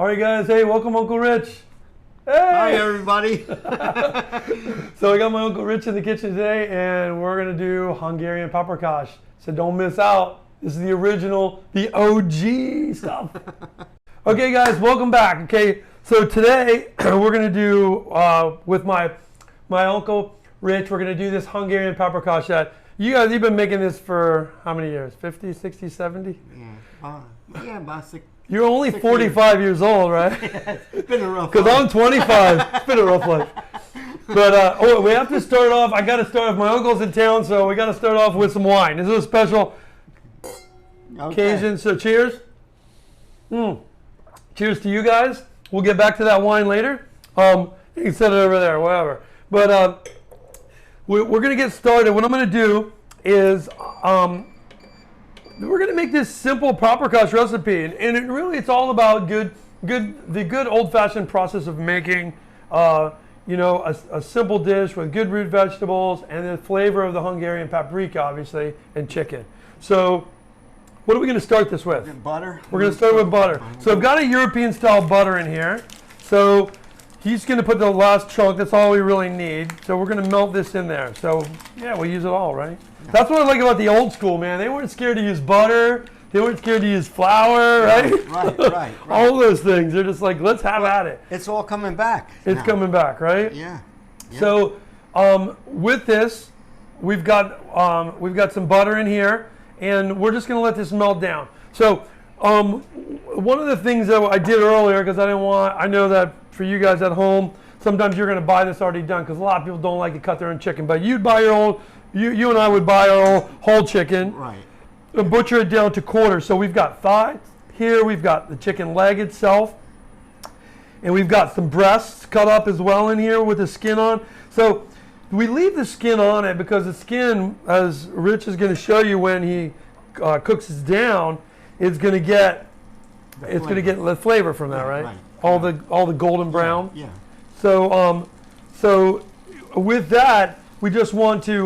All right, guys. Hey, welcome, Uncle Rich. Hey! Hi, everybody. So I got my Uncle Rich in the kitchen today, and we're going to do Hungarian Paprikash. So don't miss out. This is the original, the OG stuff. Okay, guys, welcome back. Okay, so today we're going to do, with my Uncle Rich, we're going to do this Hungarian Paprikash that you guys, you've been making this for how many years? 50, 60, 70? Yeah, about 6. You're only 45 years old, right? It's been a rough life. Because I'm 25. It's been a rough life. But we have to start off. I got to start off. My uncle's in town, so we got to start off with some wine. This is a special occasion. So cheers. Cheers to you guys. We'll get back to that wine later. You can set it over there, whatever. But we're going to get started. What I'm going to do is we're going to make this simple paprikash recipe, and it's all about the good old-fashioned process of making, a simple dish with good root vegetables and the flavor of the Hungarian paprika, obviously, and chicken. So, what are we going to start this with? Butter. We're going to start with butter. So I've got a European-style butter in here. So he's going to put the last chunk. That's all we really need. So we're going to melt this in there. So yeah, we'll use it all, right? That's what I like about the old school, man. They weren't scared to use butter. They weren't scared to use flour, right? Right. All those things. They're just like, let's have at it. It's all coming back. It's coming back, right? Yeah. So with this, we've got some butter in here, and we're just going to let this melt down. So one of the things that I did earlier, because I know that for you guys at home, sometimes you're going to buy this already done, because a lot of people don't like to cut their own chicken. But you'd buy your own. You and I would buy our own whole chicken, Right. And butcher it down to quarters. So we've got thigh here, we've got the chicken leg itself, and we've got some breasts cut up as well in here with the skin on. So we leave the skin on it because the skin, as Rich is going to show you when he cooks it down, is going to get the flavor from that, right? All the golden brown. Yeah. So with that, we just want to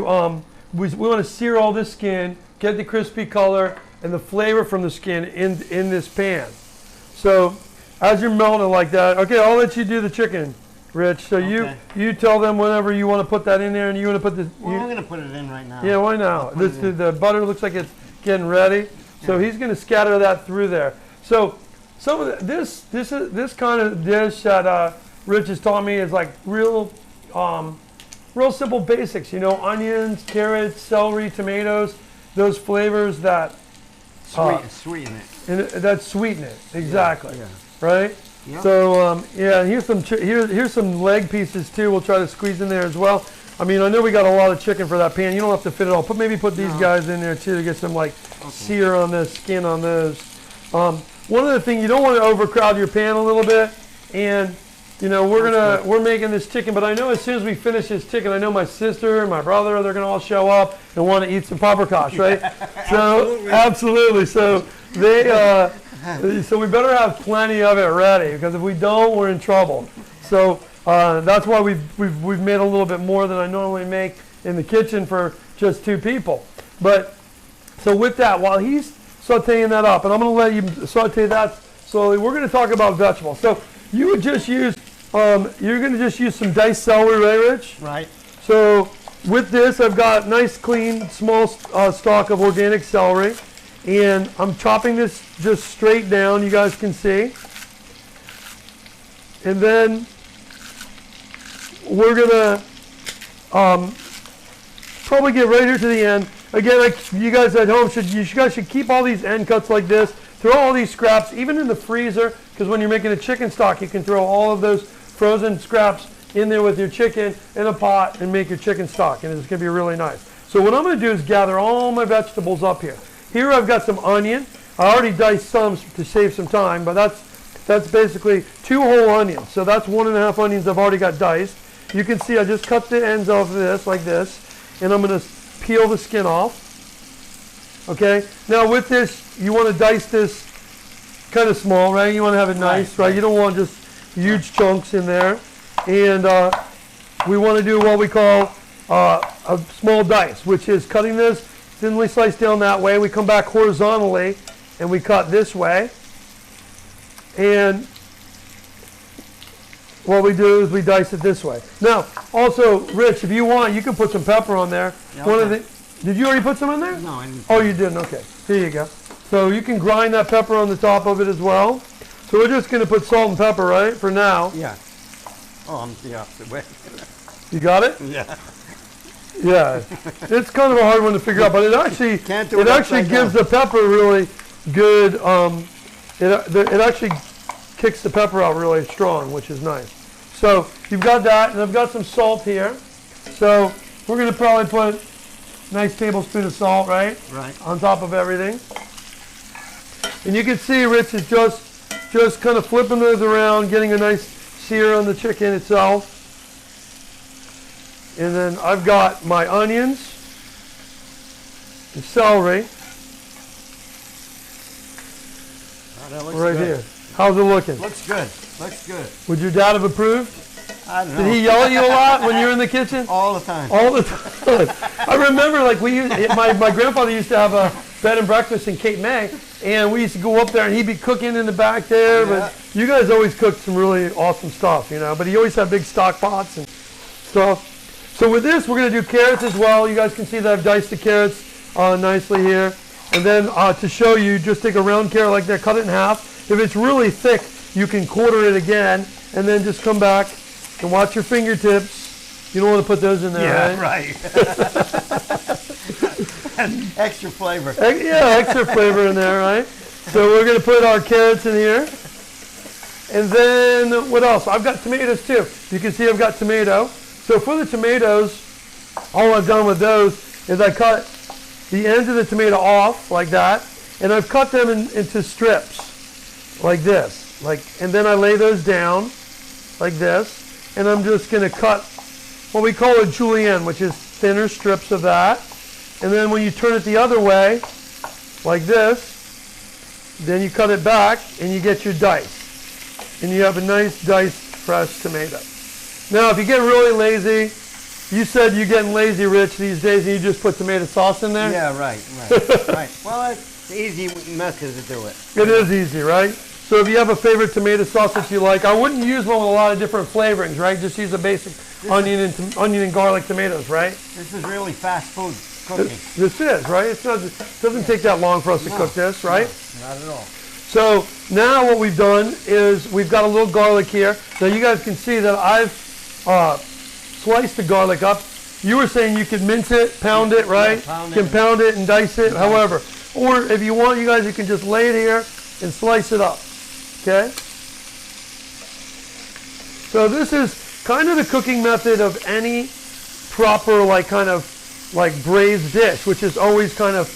we want to sear all this skin, get the crispy color and the flavor from the skin in this pan. So as you're melting like that, okay, I'll let you do the chicken, Rich. So you tell them whenever you want to put that in there, and you want to put the. Well, I'm going to put it in right now. Yeah, why now? The butter looks like it's getting ready, so he's going to scatter that through there. So some of this kind of dish that Rich has taught me is like real simple basics, onions, carrots, celery, tomatoes, those flavors that sweeten it. And that sweeten it, exactly. Yeah. Right? Yep. So here's some leg pieces too. We'll try to squeeze in there as well. I mean, I know we got a lot of chicken for that pan. You don't have to fit it all. Maybe put these guys in there too to get some sear on this, skin on those. One other thing, you don't want to overcrowd your pan a little bit, and we're making this chicken, but I know as soon as we finish this chicken, I know my sister and my brother, they're going to all show up and want to eat some paprikash, right? So absolutely. So so we better have plenty of it ready, because if we don't, we're in trouble. So that's why we've made a little bit more than I normally make in the kitchen for just 2 people. But so with that, while he's sauteing that up, and I'm going to let you saute that slowly, we're going to talk about vegetables. So you would just use, you're going to just use some diced celery, right, Rich? Right. So with this, I've got nice, clean, small stalk of organic celery, and I'm chopping this just straight down. You guys can see, and then we're gonna probably get right here to the end. Again, you guys at home you guys should keep all these end cuts like this. Throw all these scraps, even in the freezer, because when you're making a chicken stock, you can throw all of those frozen scraps in there with your chicken in a pot and make your chicken stock, and it's going to be really nice. So what I'm going to do is gather all my vegetables up here. Here I've got some onion. I already diced some to save some time, but that's basically 2 whole onions. So that's 1.5 onions I've already got diced. You can see I just cut the ends off of this like this, and I'm going to peel the skin off. Okay, now with this, you want to dice this kind of small, right? You want to have it nice, right? You don't want just huge chunks in there. And we want to do what we call a small dice, which is cutting this thinly sliced down that way. We come back horizontally and we cut this way. And what we do is we dice it this way. Now, also, Rich, if you want, you can put some pepper on there. Yeah, One of okay. did you already put some in there? No, I didn't. Oh, you didn't. Okay. Here you go. So you can grind that pepper on the top of it as well. So we're just going to put salt and pepper, right, for now. Yeah. Oh, I'm the opposite way. You got it? Yeah. Yeah. It's kind of a hard one to figure out, but it actually Can't do it it actually upside gives down. the pepper really good. It actually kicks the pepper out really strong, which is nice. So you've got that, and I've got some salt here. So we're going to probably put a nice tablespoon of salt, right? Right. On top of everything. And you can see Rich is just kind of flipping those around, getting a nice sear on the chicken itself. And then I've got my onions and celery Oh, that looks right good. here. How's it looking? Looks good. Looks good. Would your dad have approved? I don't know. Did he yell at you a lot when you were in the kitchen? All the time. All the time. I remember, like, my grandfather used to have a bed and breakfast in Cape May, and we used to go up there, and he'd be cooking in the back there. Yeah. But you guys always cooked some really awesome stuff, you know. But he always had big stock pots and stuff. So with this, we're going to do carrots as well. You guys can see that I've diced the carrots nicely here. And then to show you, just take a round carrot like that, cut it in half. If it's really thick, you can quarter it again, and then just come back and watch your fingertips. You don't want to put those in there, Yeah, right? right. Extra flavor. Yeah, extra flavor in there, right? So we're going to put our carrots in here. And then what else? I've got tomatoes too. You can see I've got tomato. So for the tomatoes, all I've done with those is I cut the ends of the tomato off like that, and I've cut them into strips like this. And then I lay those down like this, and I'm just going to cut what we call a julienne, which is thinner strips of that. And then when you turn it the other way, like this, then you cut it back and you get your dice. And you have a nice diced fresh tomato. Now, if you get really lazy, you said you're getting lazy, Rich, these days, and you just put tomato sauce in there? Yeah, right. Right. Well, it's the easy method to do it. It is easy, right? So if you have a favorite tomato sauce that you like, I wouldn't use one with a lot of different flavorings, right? Just use a basic onion and garlic tomatoes, right? This is really fast food cooking. This is, right? It doesn't take that long for us to cook this, right? No, not at all. So now what we've done is we've got a little garlic here. Now you guys can see that I've sliced the garlic up. You were saying you could mince it, pound it, right? Yeah, You can pound it and dice it, however. Or if you want, you guys, you can just lay it here and slice it up, okay? So this is kind of the cooking method of any proper braised dish, which is always kind of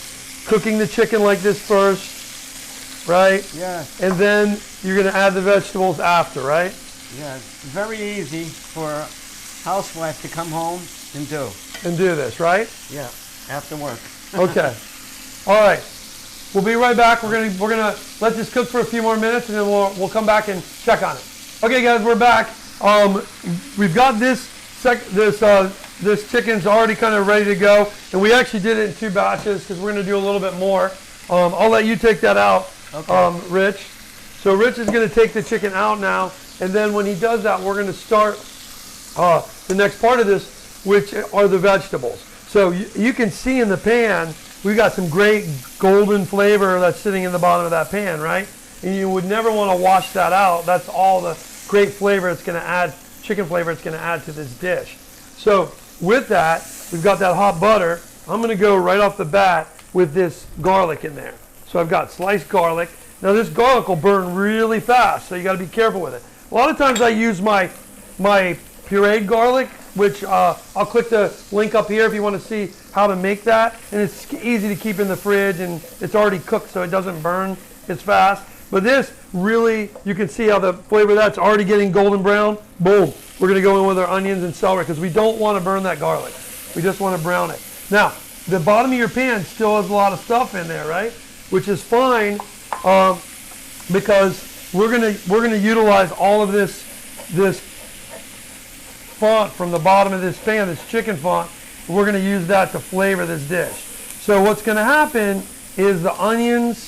cooking the chicken like this first, right? Yeah. And then you're going to add the vegetables after, right? Yeah. It's very easy for a housewife to come home and do. And do this, right? Yeah. After work. Okay. All right. We'll be right back. We're gonna let this cook for a few more minutes, and then we'll come back and check on it. Okay, guys, we're back. We've got this chicken's already kind of ready to go, and we actually did it in 2 batches because we're gonna do a little bit more. I'll let you take that out, Okay. Rich. So Rich is gonna take the chicken out now, and then when he does that, we're gonna start the next part of this, which are the vegetables. So you can see in the pan, we've got some great golden flavor that's sitting in the bottom of that pan, right? And you would never want to wash that out. That's all the great flavor it's going to add, chicken flavor it's going to add to this dish. So with that, we've got that hot butter. I'm going to go right off the bat with this garlic in there. So I've got sliced garlic. Now this garlic will burn really fast, so you got to be careful with it. A lot of times I use my pureed garlic, which I'll click the link up here if you want to see how to make that. And it's easy to keep in the fridge, and it's already cooked so it doesn't burn as fast. But this really, you can see how the flavor of that's already getting golden brown. Boom. We're going to go in with our onions and celery because we don't want to burn that garlic. We just want to brown it. Now, the bottom of your pan still has a lot of stuff in there, right? Which is fine because we're going to utilize all of this font from the bottom of this pan, this chicken font. We're going to use that to flavor this dish. So what's going to happen is the onions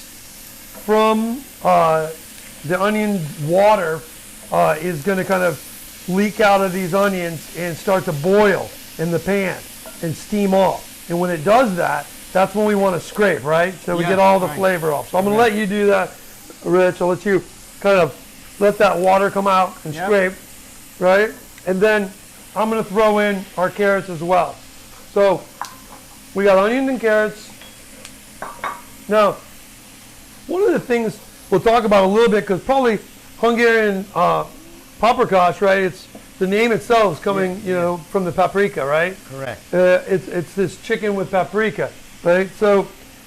from the onion water is going to kind of leak out of these onions and start to boil in the pan and steam off. And when it does that, that's when we want to scrape, right? So we get all the flavor off. So I'm going to let you do that, Rich. I'll let you kind of let that water come out and scrape, right? And then I'm going to throw in our carrots as well. So we got onions and carrots. Now, one of the things we'll talk about a little bit, because probably Hungarian Paprikash, right? It's the name itself is coming, you know, from the paprika, right? Correct. It's this chicken with paprika, right? So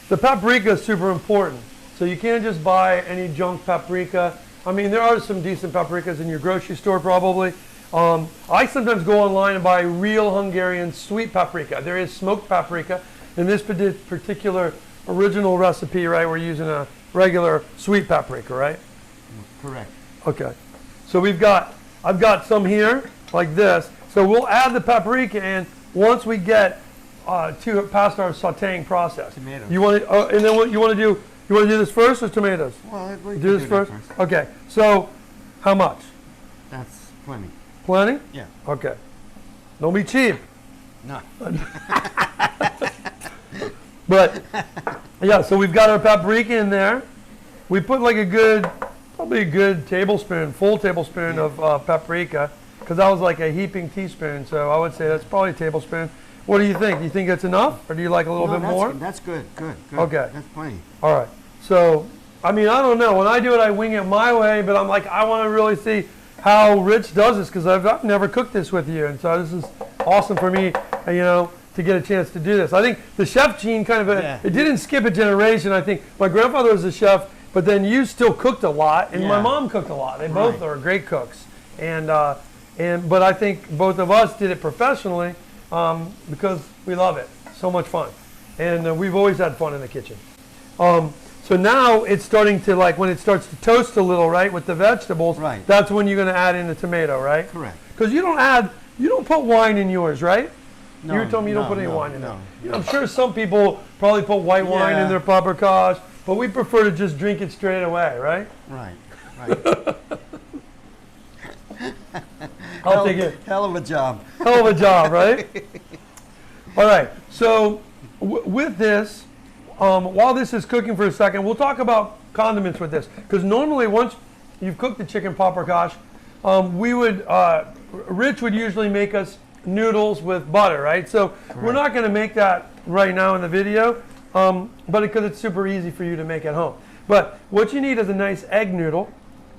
the paprika is super important. So you can't just buy any junk paprika. I mean, there are some decent paprikas in your grocery store probably. I sometimes go online and buy real Hungarian sweet paprika. There is smoked paprika. In this particular original recipe, right, we're using a regular sweet paprika, right? Correct. Okay. So I've got some here, like this. So we'll add the paprika in once we get past our sautéing process. Tomatoes. You want to, and then what you want to do? You want to do this first or tomatoes? Well, we Do this first? Okay. So, how much? That's plenty. Plenty? Yeah. Okay. Don't be cheap. No. But yeah, so we've got our paprika in there. We put like probably a good tablespoon, full tablespoon of paprika, because that was like a heaping teaspoon. So I would say that's probably a tablespoon. What do you think? Do you think that's enough, or do you like a little bit more? That's good. Good. Okay. That's plenty. All right. So, I mean, I don't know. When I do it, I wing it my way, but I'm like, I want to really see how Rich does this, because I've never cooked this with you, and so this is awesome for me, you know, to get a chance to do this. I think the chef gene kind of, it didn't skip a generation. I think my grandfather was a chef, but then you still cooked a lot, and my mom cooked a lot. They both are great cooks, but I think both of us did it professionally because we love it. So much fun, and we've always had fun in the kitchen. So now it's starting to, like, when it starts to toast a little, right, with the vegetables, that's when you're going to add in the tomato, right? Correct. Because you don't put wine in yours, right? No, you were telling me you don't put any wine in no, there. You know, I'm sure some people probably put white wine in their paprikash, but we prefer to just drink it straight away, right? Right. I'll take it. Hell of a job. Hell of a job, right? All right. So with this, while this is cooking for a second, we'll talk about condiments with this. Because normally once you've cooked the chicken paprikash, Rich would usually make us noodles with butter, right? So we're not going to make that right now in the video, but because it's super easy for you to make at home. But what you need is a nice egg noodle.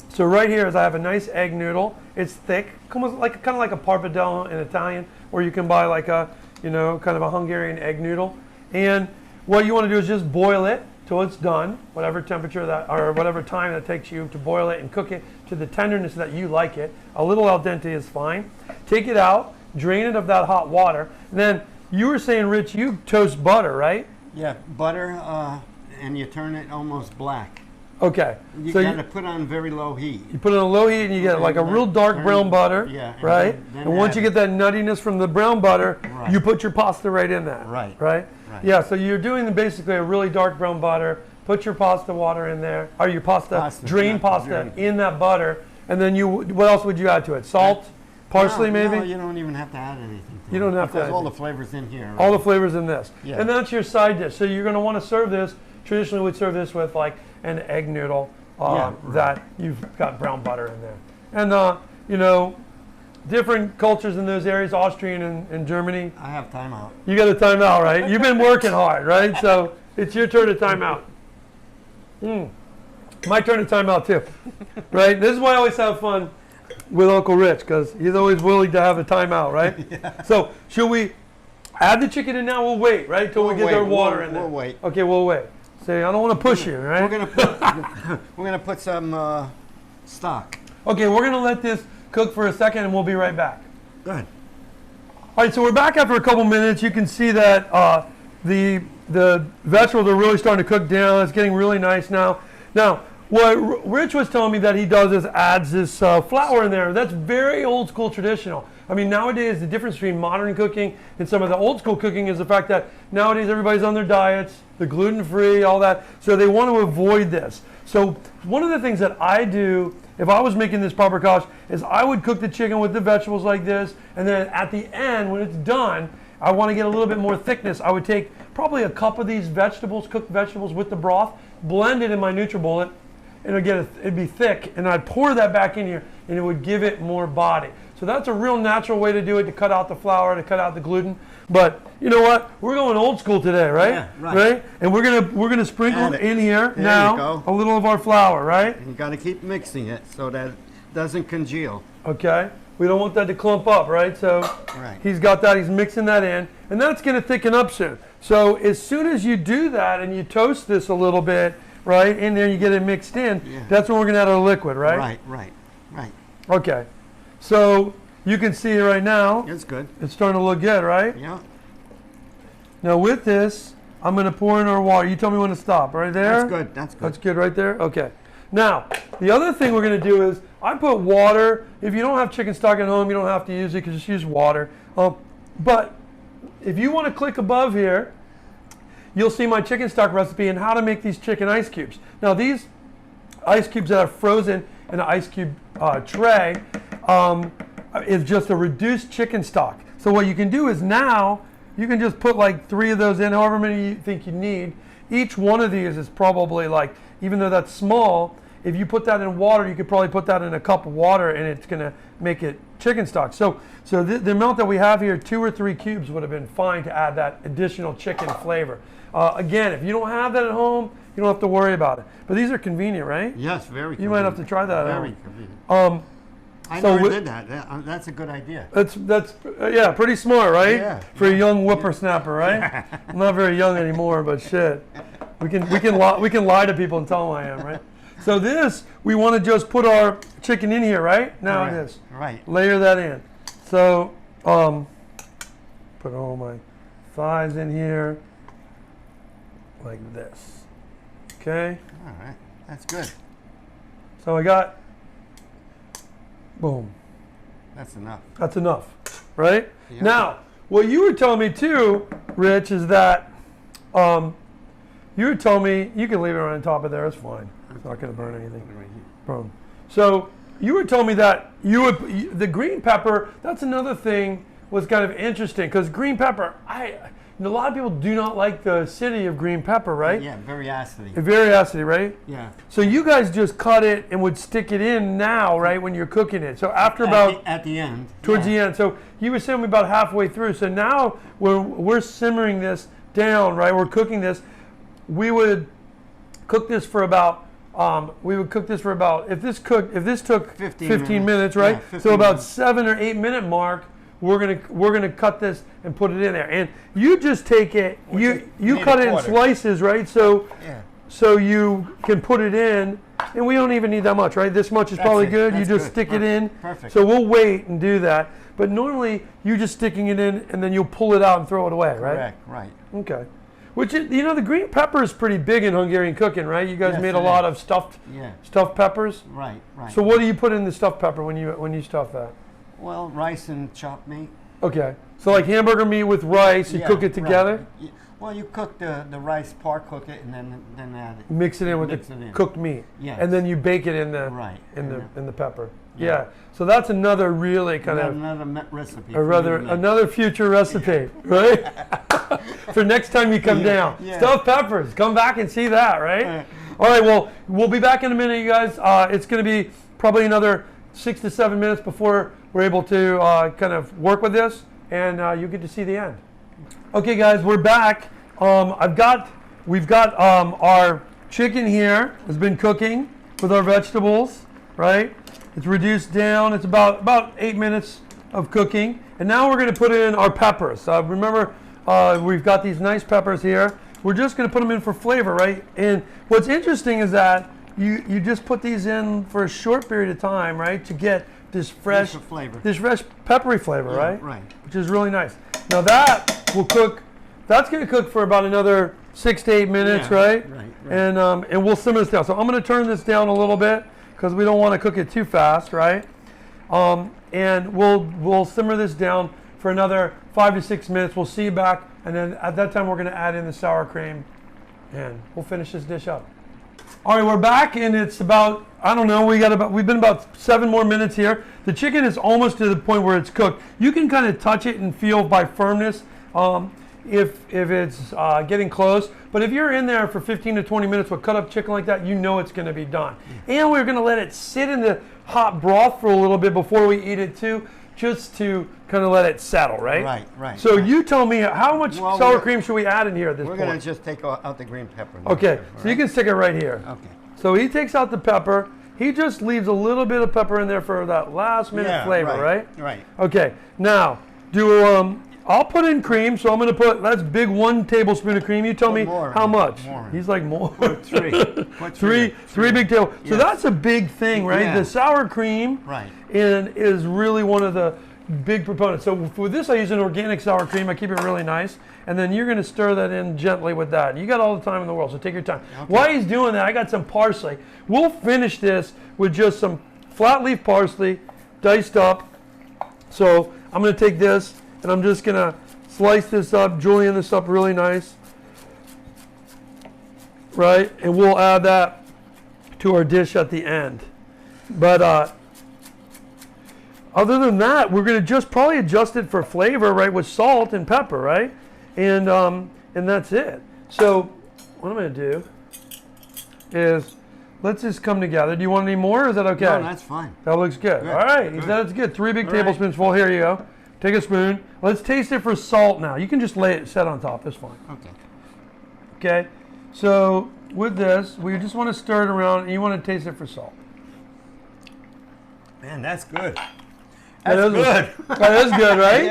So right here is I have a nice egg noodle. It's thick, kind of like a pappardelle in Italian, or you can buy like a, you know, kind of a Hungarian egg noodle. And what you want to do is just boil it till it's done, whatever temperature that, or whatever time that takes you to boil it and cook it to the tenderness that you like it. A little al dente is fine. Take it out, drain it of that hot water. And then you were saying, Rich, you toast butter, right? Yeah, butter, and you turn it almost black. Okay. You so got to put on very low heat. You put it on low heat and you get like a real dark brown butter, right? Then and once you get that nuttiness from the brown butter, you put your pasta right in that. Right? Yeah, so you're doing basically a really dark brown butter, put your pasta water in there, or your drain pasta in that butter, and then what else would you add to it? Salt? Parsley, maybe? No, you don't even have to add anything. You don't have to add all the flavors in here. Right? All the flavors in this. Yeah. And that's your side dish. So you're going to want to serve this. Traditionally, we'd serve this with like an egg noodle that you've got brown butter in there. And, you know, different cultures in those areas, Austrian and Germany. I have time out. You got a time out, right? You've been working hard, right? So it's your turn to time out. My turn to time out, too. Right? This is why I always have fun with Uncle Rich, because he's always willing to have a timeout, right? Yeah. So should we add the chicken in now? We'll wait, right, till we get our water in there. We'll wait. Okay, we'll wait. Say, I don't want to push you, right? We're gonna put some stock. Okay, we're gonna let this cook for a second, and we'll be right back. Go ahead. All right, so we're back after a couple minutes. You can see that the vegetables are really starting to cook down. It's getting really nice now. Now, what Rich was telling me that he does is adds this flour in there. That's very old school traditional. I mean, nowadays the difference between modern cooking and some of the old school cooking is the fact that nowadays everybody's on their diets, they're gluten-free, all that. So they want to avoid this. So one of the things that I do if I was making this paprikash is I would cook the chicken with the vegetables like this, and then at the end when it's done, I want to get a little bit more thickness. I would take probably a cup of these vegetables, cooked vegetables with the broth, blend it in my NutriBullet, and it'd be thick, and I'd pour that back in here, and it would give it more body. So that's a real natural way to do it, to cut out the flour, to cut out the gluten. But you know what? We're going old school today, right? Yeah, right. And we're gonna sprinkle in here There now you go. a little of our flour, right? And you got to keep mixing it so that it doesn't congeal. Okay. We don't want that to clump up, right? So Right. he's got that. He's mixing that in, and that's gonna thicken up soon. So as soon as you do that and you toast this a little bit, right, in there, you get it mixed in. Yeah. That's when we're gonna add our liquid, right? Right. Okay. So you can see right now, It's good. it's starting to look good, right? Yeah. Now with this, I'm going to pour in our water. You tell me when to stop, right there? That's good. That's good. That's good right there? Okay. Now, the other thing we're going to do is, I put water. If you don't have chicken stock at home, you don't have to use it, you can just use water. But if you want to click above here, you'll see my chicken stock recipe and how to make these chicken ice cubes. Now these ice cubes that are frozen in an ice cube tray is just a reduced chicken stock. So what you can do is now you can just put like 3 of those in, however many you think you need. Each one of these is probably like, even though that's small, if you put that in water, you could probably put that in a cup of water and it's gonna make it chicken stock. So the amount that we have here, 2 or 3 cubes would have been fine to add that additional chicken flavor. Again, if you don't have that at home, you don't have to worry about it. But these are convenient, right? Yes, very convenient. You might have to try that Very out. convenient. I so never did that. That's a good idea. That's yeah, pretty smart, right? Yeah. For a young whippersnapper, right? I'm not very young anymore, but shit, we can lie to people and tell them I am, right? So this, we want to just put our chicken in here, right? Now it is. Right. Layer that in. So put all my thighs in here like this. Okay. All right. That's good. So I got. Boom. That's enough. That's enough, right? Yeah. Now, what you were telling me too, Rich, is that you were telling me you can leave it on top of there. It's fine. It's not going to burn anything. Right here. Boom. So you were telling me that the green pepper. That's another thing was kind of interesting because green pepper. A lot of people do not like the acidity of green pepper, right? Yeah, very acidy. Very acidy, right? Yeah. So you guys just cut it and would stick it in now, right, when you're cooking it. So after about At the end. towards the end. So you were saying about halfway through. So now we're simmering this down, right? We're cooking this. We would cook this for about. If this took 15 minutes, right? Yeah, 15 so about minutes. 7 or 8 minute mark, we're gonna cut this and put it in there. And you just take it, you cut it in slices, right? So Yeah. so you can put it in, and we don't even need that much, right? This much is probably it. good. You That's just good. stick it in. Perfect. So we'll wait and do that. But normally, you're just sticking it in, and then you'll pull it out and throw it away, right? Correct. Right. Okay. Which is, the green pepper is pretty big in Hungarian cooking, right? You guys Yes, made a it lot is. of stuffed Yeah. peppers. Right. Right. So what do you put in the stuffed pepper when you stuff that? Well, rice and chopped meat. Okay. So like hamburger meat with rice, you Yeah, cook it right. together, Well, you cook the rice part, cook it, and then add it. mix it in with Mix the it in. cooked meat, Yes. and then you bake it in the Right. in the pepper. Yeah. Yeah. So that's another really kind of Another recipe. another future recipe, right? For next time you come down. Yeah. Stuffed peppers. Come back and see that, right? All right, well, we'll be back in a minute, you guys. It's going to be probably another 6 to 7 minutes before we're able to kind of work with this, and you get to see the end. Okay, guys, we're back. We've got our chicken here. Has been cooking with our vegetables, right? It's reduced down. It's about 8 minutes of cooking, and now we're going to put in our peppers. Remember, we've got these nice peppers here. We're just going to put them in for flavor, right? And what's interesting is that you just put these in for a short period of time, right, to get this fresh flavor. this fresh peppery flavor, Yeah, right? right. Which is really nice. Now that will cook. That's going to cook for about another 6 to 8 minutes, Yeah, right? right. And we'll simmer this down. So I'm going to turn this down a little bit because we don't want to cook it too fast, right? And we'll simmer this down for another 5 to 6 minutes. We'll see you back, and then at that time we're going to add in the sour cream, and we'll finish this dish up. All right, we're back, and it's about, I don't know, we've been about 7 more minutes here. The chicken is almost to the point where it's cooked. You can kind of touch it and feel by firmness if it's getting close. But if you're in there for 15 to 20 minutes with cut up chicken like that, you know it's going to be done. And we're going to let it sit in the hot broth for a little bit before we eat it too, just to kind of let it settle, right? Right. So you tell me, how much sour cream should we add in here at this point? We're going to just take out the green pepper. Okay, so you can stick it right here. Okay. So he takes out the pepper. He just leaves a little bit of pepper in there for that last minute flavor, right? Right. Okay, now, I'll put in cream, so I'm going to put, that's big 1 tablespoon of cream. You tell me how much. More. He's like, more. Put 3. Put Three big tablespoons. So Yes. that's a big thing, right? Yeah. The sour cream is really one of the big proponents. So for this, I use an organic sour cream. I keep it really nice. And then you're going to stir that in gently with that. You got all the time in the world, so take your time. Okay. While he's doing that, I got some parsley. We'll finish this with just some flat leaf parsley, diced up. So I'm going to take this, and I'm just going to slice this up, julienne this up really nice. Right? And we'll add that to our dish at the end. But other than that, we're going to just probably adjust it for flavor, right, with salt and pepper, right? And that's it. So what I'm going to do is let's just come together. Do you want any more, or is that okay? No, that's fine. That looks good. All right, he said it's good. 3 big tablespoons full. Here you go. Take a spoon. Let's taste it for salt now. You can just lay it set on top. That's fine. Okay. Okay. So with this, we just want to stir it around, and you want to taste it for salt. Man, that's good. That is good. That is good, right?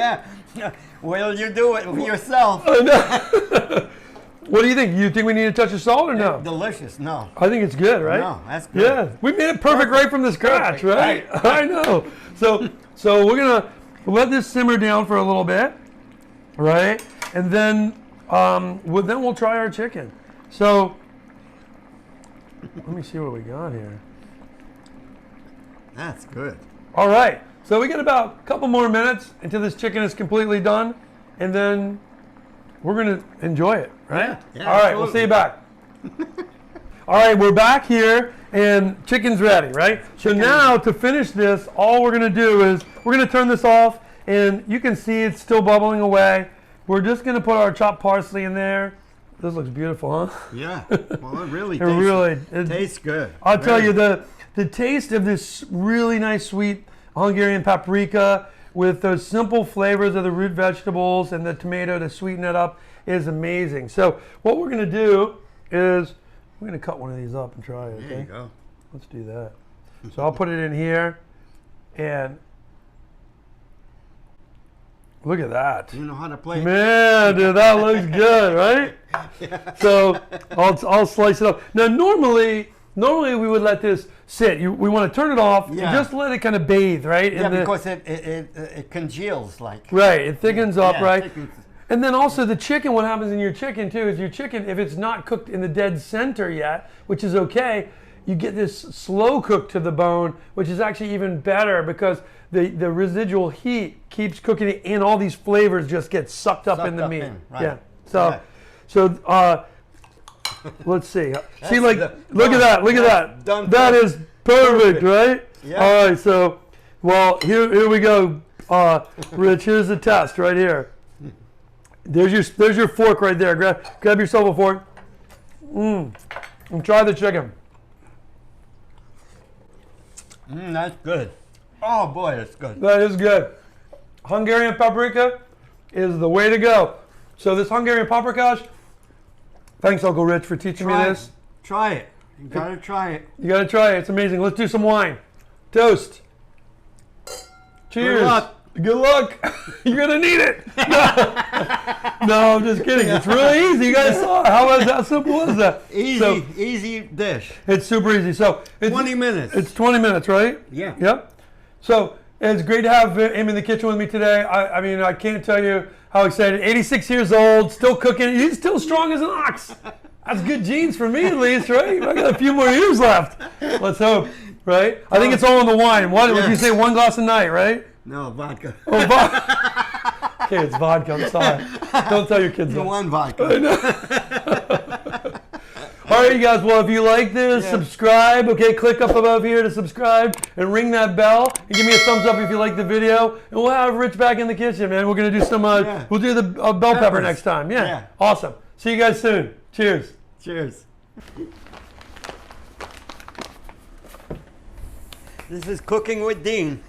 Yeah. Well, you do it yourself. What do you think? You think we need a touch of salt or no? Delicious. No. I think it's good, right? No, that's good. Yeah, we made it perfect right from the scratch, right? I know. So we're gonna let this simmer down for a little bit, right? And then we'll try our chicken. So let me see what we got here. That's good. All right. So we got about a couple more minutes until this chicken is completely done, and then we're gonna enjoy it, right? Yeah, all right, we'll see you back. All right, we're back here, and chicken's ready, right? So now to finish this, all we're gonna do is we're gonna turn this off, and you can see it's still bubbling away. We're just gonna put our chopped parsley in there. This looks beautiful, huh? Yeah. Well, it really tastes good. I'll tell you, the taste of this really nice sweet Hungarian paprika with those simple flavors of the root vegetables and the tomato to sweeten it up is amazing. So what we're going to do is we're going to cut one of these up and try it. Okay? There you go. Let's do that. So I'll put it in here, and look at that. You know how to play. Man, dude, that looks good, right? Yeah. So I'll slice it up. Now normally we would let this sit. We want to turn it off and just let it kind of bathe, right? Yeah, because it congeals like. Right, it thickens up, right? Thickens. And then also the chicken, what happens in your chicken too is your chicken, if it's not cooked in the dead center yet, which is okay, you get this slow cook to the bone, which is actually even better because the residual heat keeps cooking it and all these flavors just get sucked up in the meat. Right. Yeah. So let's see. See, like, look at that. Look at that. Done. That is perfect, right? Yeah. All right. So, well, here we go. Rich, here's the test right here. There's your fork right there. Grab yourself a fork. And try the chicken. That's good. Oh boy, that's good. That is good. Hungarian paprika is the way to go. So this Hungarian paprikash. Thanks, Uncle Rich, for teaching me this. Try it. You gotta try it. You gotta try it. It's amazing. Let's do some wine. Toast. Cheers. Good luck. Good luck. You're gonna need it. No, I'm just kidding. It's really easy. You guys saw it. How simple is that? Easy dish. It's super easy. So it's 20 minutes. It's 20 minutes, right? Yeah. Yep. So It's great to have him in the kitchen with me today. I mean, I can't tell you how excited. 86 years old, still cooking. He's still strong as an ox. That's good genes for me, at least, right? I got a few more years left. Let's hope, right? I think it's all in the wine. What would you say? 1 glass a night, right? No, vodka. Oh, vodka. Okay, it's vodka. I'm sorry. Don't tell your kids that. One vodka. All right, you guys. Well, if you like this, subscribe. Okay, click up above here to subscribe and ring that bell and give me a thumbs up if you like the video. And we'll have Rich back in the kitchen, man. We're gonna do some. We'll do the bell pepper next time. Yeah. Awesome. See you guys soon. Cheers. Cheers. This is Cooking with Dean.